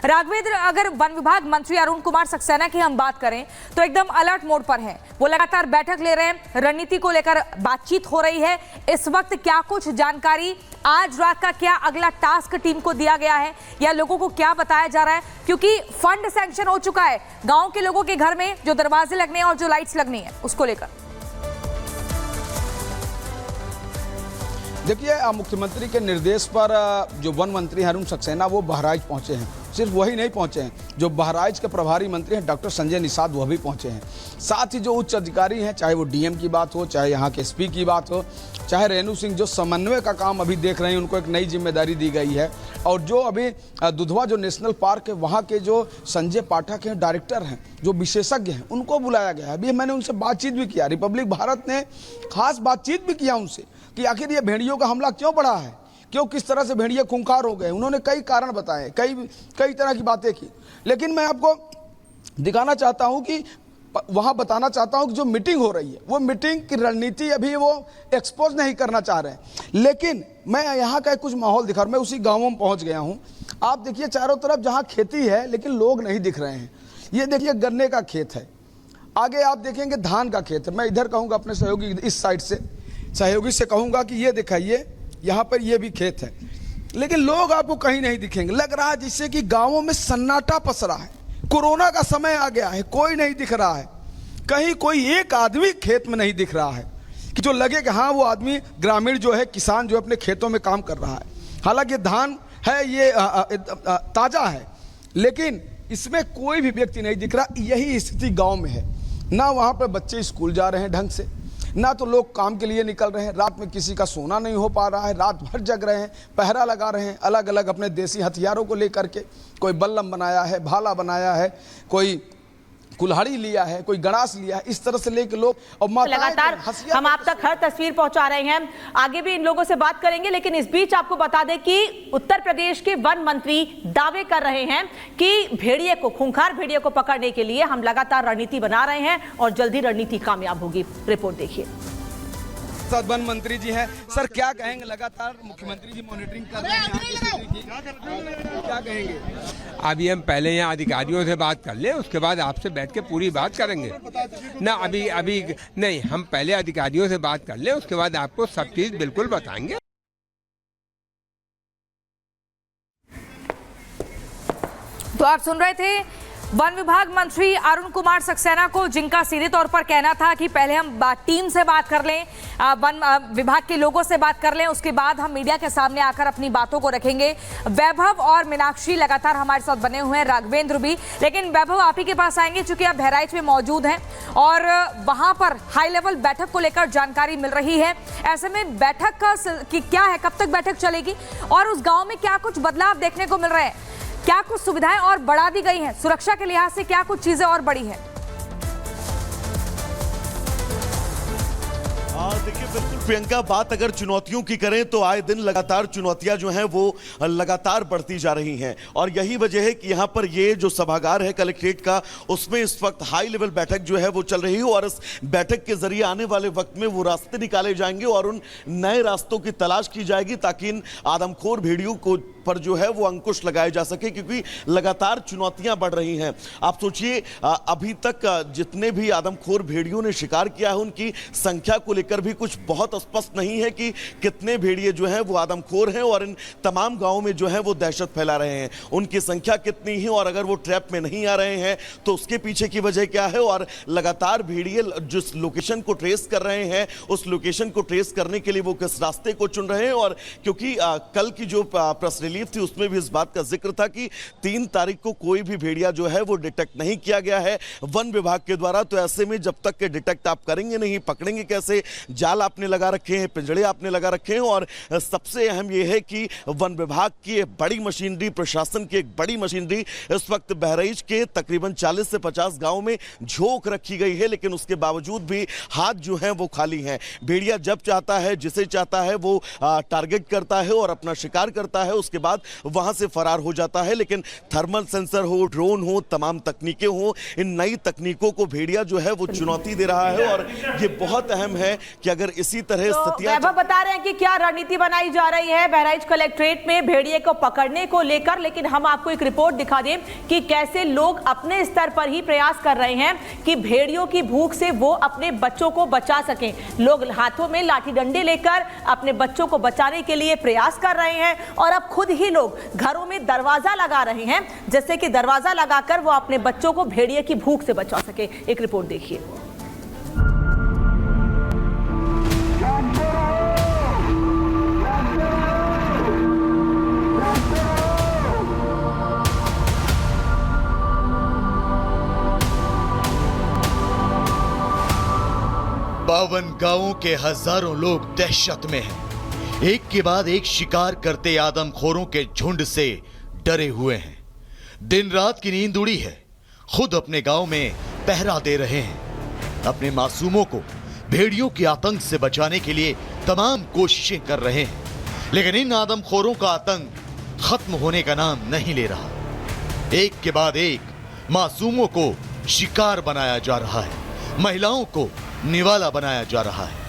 राघवेंद्र, अगर वन विभाग मंत्री अरुण कुमार सक्सेना की हम बात करें तो एकदम अलर्ट मोड पर हैं। वो लगातार बैठक ले रहे हैं, रणनीति को लेकर बातचीत हो रही है। इस वक्त क्या कुछ जानकारी, आज रात का क्या अगला टास्क टीम को दिया गया है या लोगों को क्या बताया जा रहा है? क्योंकि फंड सैंक्शन हो चुका है गांव के लोगों के घर में, जो दरवाजे लगने हैं और जो लाइट्स लगनी है उसको लेकर। देखिए, मुख्यमंत्री के निर्देश पर जो वन मंत्री अरुण सक्सेना वो बहराइच पहुंचे हैं। सिर्फ वही नहीं पहुंचे हैं, जो बहराइच के प्रभारी मंत्री हैं डॉक्टर संजय निषाद वह भी पहुंचे हैं। साथ ही जो उच्च अधिकारी हैं, चाहे वो डीएम की बात हो, चाहे यहाँ के एसपी की बात हो, चाहे रेणु सिंह जो समन्वय का काम अभी देख रहे हैं, उनको एक नई जिम्मेदारी दी गई है। और जो अभी दुधवा जो नेशनल पार्क है, वहाँ के जो संजय पाठक हैं, डायरेक्टर हैं, जो विशेषज्ञ हैं, उनको बुलाया गया है। अभी मैंने उनसे बातचीत भी किया, रिपब्लिक भारत ने खास बातचीत भी किया उनसे कि आखिर ये भेड़ियों का हमला क्यों बढ़ा है, क्यों किस तरह से भेड़िए खूंखार हो गए। उन्होंने कई कारण बताए, कई तरह की बातें की। लेकिन मैं आपको दिखाना चाहता हूं कि वहां बताना चाहता हूं कि जो मीटिंग हो रही है, वो मीटिंग की रणनीति अभी वो एक्सपोज नहीं करना चाह रहे हैं। लेकिन मैं यहाँ का कुछ माहौल दिखा, मैं उसी गाँवों में पहुँच गया हूँ। आप देखिए चारों तरफ जहाँ खेती है, लेकिन लोग नहीं दिख रहे हैं। ये देखिए गन्ने का खेत है, आगे आप देखेंगे धान का खेत है। मैं इधर कहूँगा अपने सहयोगी इस साइड से, सहयोगी से कहूँगा कि ये दिखाइए, यहाँ पर ये भी खेत है, लेकिन लोग आपको कहीं नहीं दिखेंगे। लग रहा है जिससे कि गांवों में सन्नाटा पसरा है, कोरोना का समय आ गया है, कोई नहीं दिख रहा है। कहीं कोई एक आदमी खेत में नहीं दिख रहा है कि जो लगे कि हाँ वो आदमी ग्रामीण जो है, किसान जो अपने खेतों में काम कर रहा है। हालांकि धान है, ये ताज़ा है, लेकिन इसमें कोई भी व्यक्ति नहीं दिख रहा। यही स्थिति गाँव में है। ना वहाँ पर बच्चे स्कूल जा रहे हैं ढंग से, ना तो लोग काम के लिए निकल रहे हैं। रात में किसी का सोना नहीं हो पा रहा है, रात भर जग रहे हैं, पहरा लगा रहे हैं, अलग अलग अपने देसी हथियारों को लेकर के। कोई बल्लम बनाया है, भाला बनाया है, कोई कुल्हाड़ी लिया है, कोई गणास लिया है, इस तरह से लेकर लोग और लगातार हम आप तक हर तस्वीर पहुंचा रहे हैं। आगे भी इन लोगों से बात करेंगे, लेकिन इस बीच आपको बता दें कि उत्तर प्रदेश के वन मंत्री दावे कर रहे हैं कि भेड़िए को, खूंखार भेड़िए को पकड़ने के लिए हम लगातार रणनीति बना रहे हैं और जल्दी रणनीति कामयाब होगी। रिपोर्ट देखिए। वन मंत्री जी हैं सर, क्या कहेंगे? लगातार मुख्यमंत्री जी मॉनिटरिंग कर रहे हैं, क्या कहेंगे? अभी हम पहले यहाँ अधिकारियों से बात कर ले, उसके बाद आपसे बैठ के पूरी बात करेंगे ना। अभी नहीं, हम पहले अधिकारियों से बात कर ले, उसके बाद आपको सब चीज बिल्कुल बताएंगे। तो आप सुन रहे थे वन विभाग मंत्री अरुण कुमार सक्सेना को, जिनका सीधे तौर पर कहना था कि पहले हम टीम से बात कर लें, वन विभाग के लोगों से बात कर लें, उसके बाद हम मीडिया के सामने आकर अपनी बातों को रखेंगे। वैभव और मीनाक्षी लगातार हमारे साथ बने हुए हैं, राघवेंद्र भी। लेकिन वैभव, आप ही के पास आएंगे चूंकि आप बहराइच में मौजूद हैं और वहां पर हाई लेवल बैठक को लेकर जानकारी मिल रही है। ऐसे में बैठक का क्या है, कब तक बैठक चलेगी और उस गाँव में क्या कुछ बदलाव देखने को मिल रहे हैं? क्या कुछ सुविधाएं और बढ़ा दी गई हैं? सुरक्षा के लिहाज से क्या कुछ चीजें और बढ़ी हैं? देखिए बिल्कुल प्रियंका, बात अगर चुनौतियों की करें तो आए दिन लगातार चुनौतियां जो हैं वो लगातार बढ़ती जा रही हैं। और यही वजह है कि यहाँ पर ये जो सभागार है कलेक्ट्रेट का, उसमें इस वक्त हाई लेवल बैठक जो है वो चल रही है। और इस बैठक के जरिए आने वाले वक्त में वो रास्ते निकाले जाएंगे और उन नए रास्तों की तलाश की जाएगी, ताकि इन आदमखोर भेड़ियों को पर जो है वो अंकुश लगाए जा सके, क्योंकि लगातार चुनौतियां बढ़ रही हैं। आप सोचिए, अभी तक जितने भी आदमखोर भेड़ियों ने शिकार किया है, उनकी संख्या को लेकर भी कुछ बहुत स्पष्ट नहीं है कि कितने भेड़िए जो हैं वो आदमखोर हैं और इन तमाम गांवों में जो है वो दहशत फैला रहे हैं। उनकी संख्या कितनी है और अगर वो ट्रैप में नहीं आ रहे हैं तो उसके पीछे की वजह क्या है। और लगातार भेड़िए जिस लोकेशन को ट्रेस कर रहे हैं, उस लोकेशन को ट्रेस करने के लिए वो किस रास्ते को चुन रहे हैं। और क्योंकि कल की जो प्रेस रिलीफ थी उसमें भी इस बात का जिक्र था कि 3 तारीख को कोई भी भेड़िया जो है वो डिटेक्ट नहीं किया गया है वन विभाग के द्वारा। तो ऐसे में जब तक के डिटेक्ट आप करेंगे नहीं, पकड़ेंगे कैसे? जाल आपने लगा रखे हैं, पिंजड़े आपने लगा रखे हैं। और सबसे अहम यह है कि वन विभाग की एक बड़ी मशीनरी, प्रशासन की एक बड़ी मशीनरी इस वक्त बहराइच के तकरीबन 40 से 50 गांव में झोंक रखी गई है, लेकिन उसके बावजूद भी हाथ जो हैं वो खाली हैं। भेड़िया जब चाहता है, जिसे चाहता है वो टारगेट करता है और अपना शिकार करता है, उसके बाद वहां से फरार हो जाता है। लेकिन थर्मल सेंसर हो, ड्रोन हो, तमाम तकनीकें हो, इन नई तकनीकों को भेड़िया जो है वो चुनौती दे रहा है। और ये बहुत अहम है कि अगर इसी तरह तो स्थितियां वैभव बता रहे हैं कि क्या रणनीति बनाई जा रही है बहराइच कलेक्ट्रेट में भेड़िए को पकड़ने को लेकर, लेकिन हम आपको एक रिपोर्ट दिखा दें कि कैसे लोग अपने स्तर पर ही प्रयास कर रहे हैं कि भेड़ियों की भूख से वो अपने बच्चों को बचा सकें। लोग हाथों में लाठी डंडे लेकर अपने बच्चों को बचाने के लिए प्रयास कर रहे हैं और अब खुद ही लोग घरों में दरवाजा लगा रहे हैं, जैसे कि दरवाजा लगाकर वो अपने बच्चों को भेड़िए की भूख से बचा सके। एक रिपोर्ट देखिए। बावन गांवों के हजारों लोग दहशत में हैं। एक के बाद एक शिकार करते आदमखोरों के झुंड से डरे हुए हैं। दिन रात की नींद उड़ी है। खुद अपने गांव में पहरा दे रहे हैं। अपने मासूमों को भेड़ियों के आतंक से बचाने के लिए तमाम कोशिशें कर रहे हैं, लेकिन इन आदमखोरों का आतंक खत्म होने का नाम नहीं ले रहा। एक के बाद एक मासूमों को शिकार बनाया जा रहा है, महिलाओं को निवाला बनाया जा रहा है।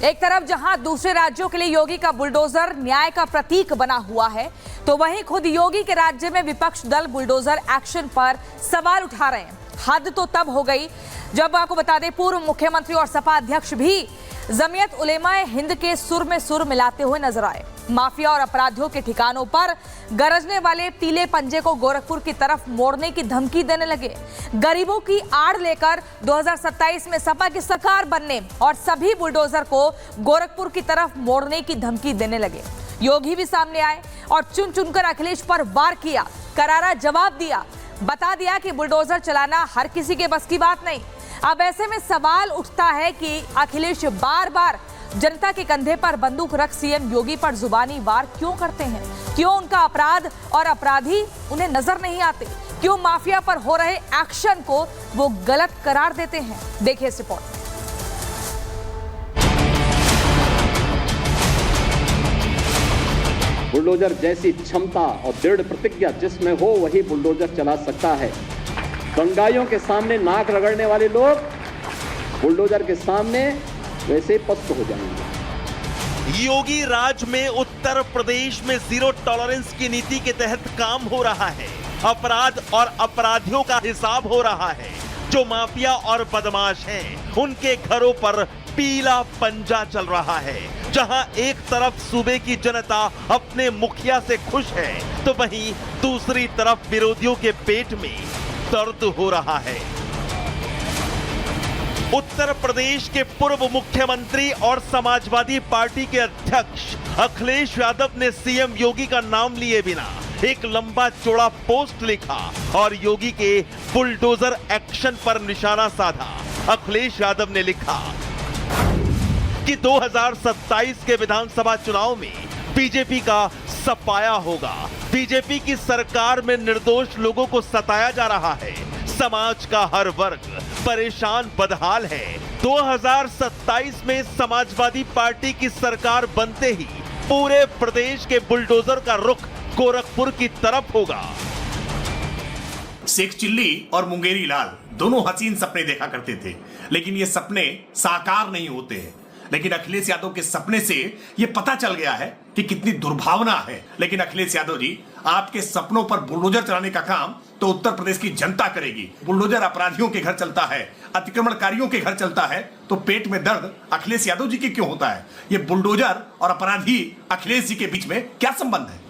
एक तरफ जहां दूसरे राज्यों के लिए योगी का बुलडोजर न्याय का प्रतीक बना हुआ है, तो वहीं खुद योगी के राज्य में विपक्ष दल बुलडोजर एक्शन पर सवाल उठा रहे हैं। हद तो तब हो गई जब आपको बता दें पूर्व मुख्यमंत्री और सपा अध्यक्ष भी जमीयत उलेमाए हिंद के सुर में सुर मिलाते हुए नजर आए। माफिया और अपराधियों के ठिकानों पर गरजने वाले तीले पंजे को गोरखपुर की तरफ मोड़ने की धमकी देने लगे। गरीबों की आड़ लेकर 2027 में सपा की सरकार बनने और सभी बुलडोजर को गोरखपुर की तरफ मोड़ने की धमकी देने लगे। योगी भी सामने आए और चुन चुनकर अखिलेश पर वार किया, करारा जवाब दिया, बता दिया कि बुलडोजर चलाना हर किसी के बस की बात नहीं। अब ऐसे में सवाल उठता है कि अखिलेश बार बार जनता के कंधे पर बंदूक रख सीएम योगी पर जुबानी वार क्यों करते हैं? क्यों उनका अपराध और अपराधी उन्हें नजर नहीं आते? क्यों माफिया पर हो रहे एक्शन को वो गलत करार देते हैं? देखिए इस रिपोर्ट। बुलडोजर जैसी क्षमता और दृढ़ प्रतिज्ञा जिसमें हो वही बुलडोजर चला सकता है। दंगाइयों के सामने नाक रगड़ने वाले लोग बुलडोजर के सामने वैसे पस्त हो जाएंगे। योगी राज में उत्तर प्रदेश में जीरो टॉलरेंस की नीति के तहत काम हो रहा है। अपराध और अपराधियों का हिसाब हो रहा है। जो माफिया और बदमाश हैं, उनके घरों पर पीला पंजा चल रहा है। जहां एक तरफ सूबे की जनता अपने मुखिया से खुश है, तो वहीं दूसरी तरफ विरोधियों के पेट में दर्द हो रहा है। उत्तर प्रदेश के पूर्व मुख्यमंत्री और समाजवादी पार्टी के अध्यक्ष अखिलेश यादव ने सीएम योगी का नाम लिए बिना एक लंबा चौड़ा पोस्ट लिखा और योगी के बुलडोजर एक्शन पर निशाना साधा। अखिलेश यादव ने लिखा कि 2027 के विधानसभा चुनाव में बीजेपी का सफाया होगा। बीजेपी की सरकार में निर्दोष लोगों को सताया जा रहा है। समाज का हर वर्ग परेशान बदहाल है। 2027 में समाजवादी पार्टी की सरकार बनते ही पूरे प्रदेश के बुलडोजर का रुख गोरखपुर की तरफ होगा। शेख चिल्ली और मुंगेरी लाल दोनों हसीन सपने देखा करते थे, लेकिन ये सपने साकार नहीं होते हैं। लेकिन अखिलेश यादव के सपने से ये पता चल गया है कि कितनी दुर्भावना है। लेकिन अखिलेश यादव जी, आपके सपनों पर बुलडोजर चलाने का काम तो उत्तर प्रदेश की जनता करेगी। बुलडोजर अपराधियों के घर चलता है, अतिक्रमणकारियों के घर चलता है, तो पेट में दर्द अखिलेश यादव जी के क्यों होता है? ये बुलडोजर और अपराधी अखिलेश जी के बीच में क्या संबंध है?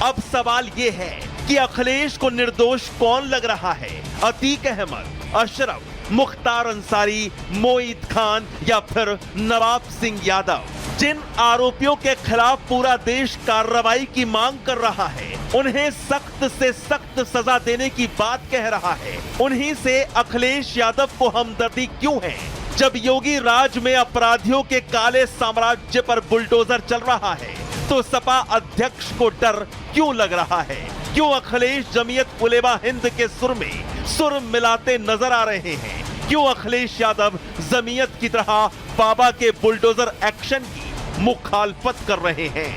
अब सवाल ये है कि अखिलेश को निर्दोष कौन लग रहा है? अतीक अहमद, अशरफ, मुख्तार अंसारी, मोईद खान या फिर नवाब सिंह यादव? जिन आरोपियों के खिलाफ पूरा देश कार्रवाई की मांग कर रहा है, उन्हें सख्त से सख्त सजा देने की बात कह रहा है, उन्हीं से अखिलेश यादव को हमदर्दी क्यों है? जब योगी राज में अपराधियों के काले साम्राज्य पर बुलडोजर चल रहा है, तो सपा अध्यक्ष को डर क्यों लग रहा है? क्यों अखिलेश जमीयत उलेमा हिंद के सुर में सुर मिलाते नजर आ रहे हैं? क्यों अखिलेश यादव जमीयत की तरह बाबा के बुलडोजर एक्शन की मुखालफत कर रहे हैं?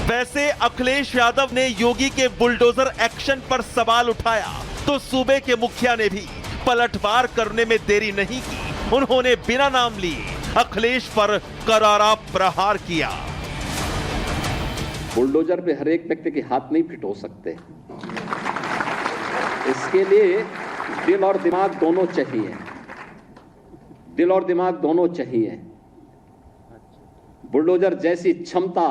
वैसे अखिलेश यादव ने योगी के बुलडोजर एक्शन पर सवाल उठाया तो सूबे के मुखिया ने भी पलटवार करने में देरी नहीं की उन्होंने बिना नाम लिए अखिलेश पर करारा प्रहार किया। बुलडोजर पे हर एक व्यक्ति के हाथ नहीं फिट हो सकते, इसके लिए दिल और दिमाग दोनों चाहिए, दिल और दिमाग दोनों चाहिए। बुलडोजर जैसी क्षमता